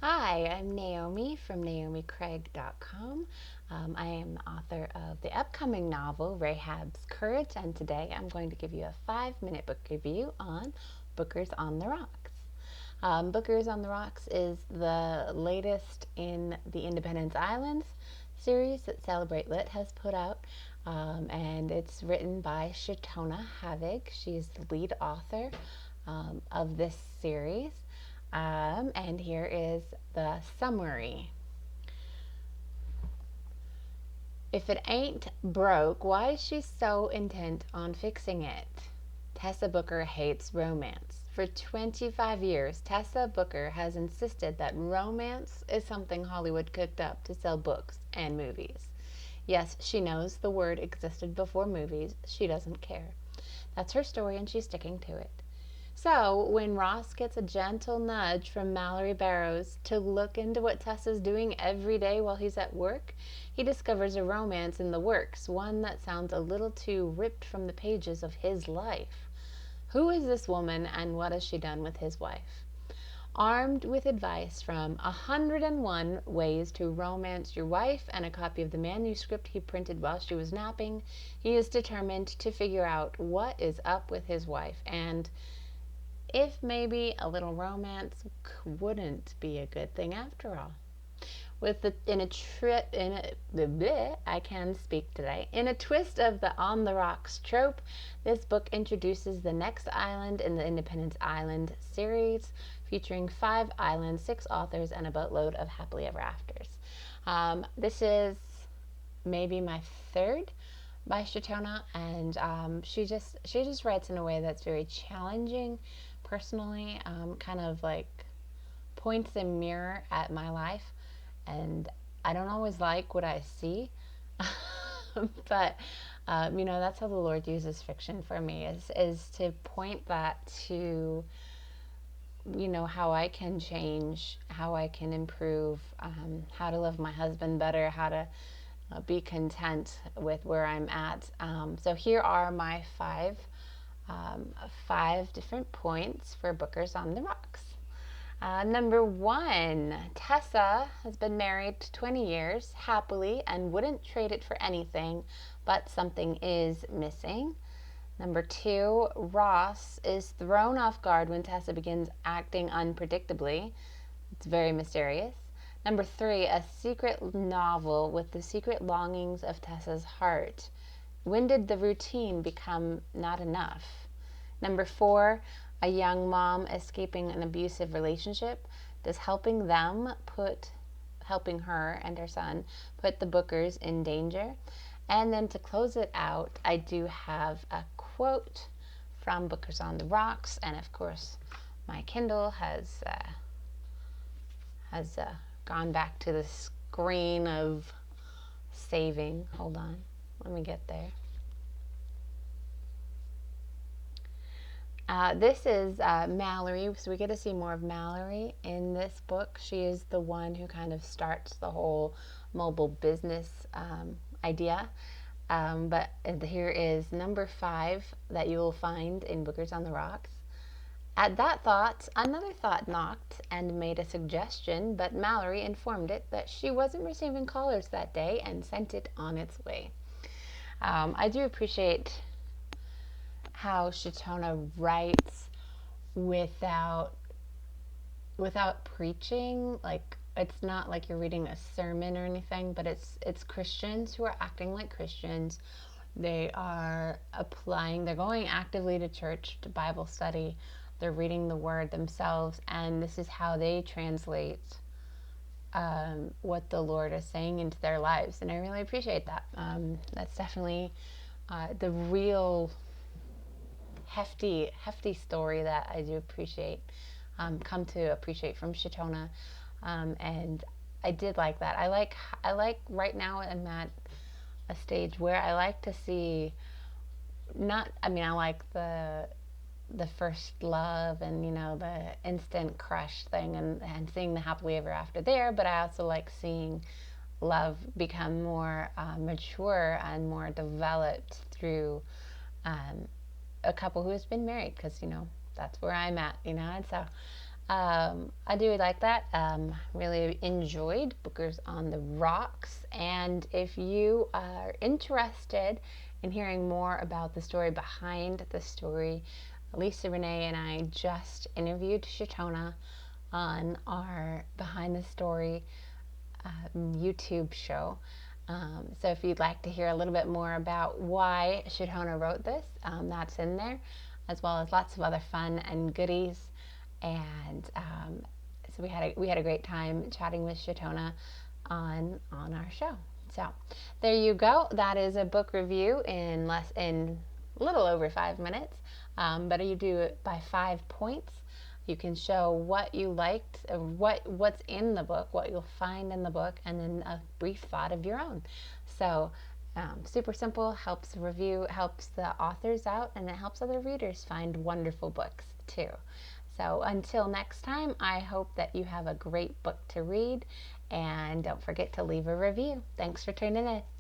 Hi, I'm Naomi from naomicraig.com. I am the author of the upcoming novel, Rahab's Courage, and today I'm going to give you a 5-minute book review on Bookers on the Rocks. Bookers on the Rocks is the latest in the Independence Islands series that Celebrate Lit has put out, and it's written by Chautona Havig. She's the lead author of this series. And here is the summary. If it ain't broke, why is she so intent on fixing it? Tessa Booker hates romance. For 25 years, Tessa Booker has insisted that romance is something Hollywood cooked up to sell books and movies. Yes, she knows the word existed before movies. She doesn't care. That's her story and she's sticking to it. So, when Ross gets a gentle nudge from Mallory Barrows to look into what Tessa's doing every day while he's at work, he discovers a romance in the works, one that sounds a little too ripped from the pages of his life. Who is this woman and what has she done with his wife? Armed with advice from 101 Ways to Romance Your Wife and a copy of the manuscript he printed while she was napping, he is determined to figure out what is up with his wife and if maybe a little romance wouldn't be a good thing after all. With the in a trip in a bleh, I can speak today. In a twist of the on the rocks trope, this book introduces the next island in the Independence Island series, featuring 5 islands, 6 authors, and a boatload of happily ever afters. This is maybe my third by Chautona, and she just writes in a way that's very challenging, personally, kind of like points a mirror at my life, and I don't always like what I see, but that's how the Lord uses fiction for me is to point that to how I can change, how I can improve, how to love my husband better, how to be content with where I'm at. So here are my five different points for Bookers on the Rocks. Number 1, Tessa has been married 20 years happily and wouldn't trade it for anything, but something is missing. Number 2, Ross is thrown off guard when Tessa begins acting unpredictably. It's very mysterious. Number 3, a secret novel with the secret longings of Tessa's heart. When did the routine become not enough? Number 4, a young mom escaping an abusive relationship. Does helping her and her son put the Bookers in danger? And then to close it out, I do have a quote from Bookers on the Rocks, and of course, my Kindle has gone back to the screen of saving. Hold on, let me get there. This is Mallory, so we get to see more of Mallory in this book. She is the one who kind of starts the whole mobile business idea. But here is number 5 that you will find in Bookers on the Rocks. At that thought, another thought knocked and made a suggestion, but Mallory informed it that she wasn't receiving callers that day and sent it on its way. I do appreciate how Chautona writes without preaching. Like, it's not like you're reading a sermon or anything, but it's Christians who are acting like Christians. They are they're going actively to church, to Bible study. They're reading the word themselves, and this is how they translate what the Lord is saying into their lives. And I really appreciate that. That's definitely the real hefty story that I do appreciate, come to appreciate from Chautona, and I did like that. I like right now I'm at a stage where I like to see I like the first love and the instant crush thing and seeing the happily ever after there, but I also like seeing love become more mature and more developed through a couple who has been married, because that's where I'm at, and so I do like that. Really enjoyed Booker's on the Rocks. And if you are interested in hearing more about the story behind the story, Lisa Renee and I just interviewed Chautona on our Behind the Story YouTube show. So if you'd like to hear a little bit more about why Chautona wrote this, that's in there, as well as lots of other fun and goodies. And so we had a great time chatting with Chautona on our show. So there you go. That is a book review in a little over 5 minutes. But you do it by 5 points. You can show what you liked, what's in the book, what you'll find in the book, and then a brief thought of your own. So super simple, helps review, helps the authors out, and it helps other readers find wonderful books too. So until next time, I hope that you have a great book to read, and don't forget to leave a review. Thanks for tuning in.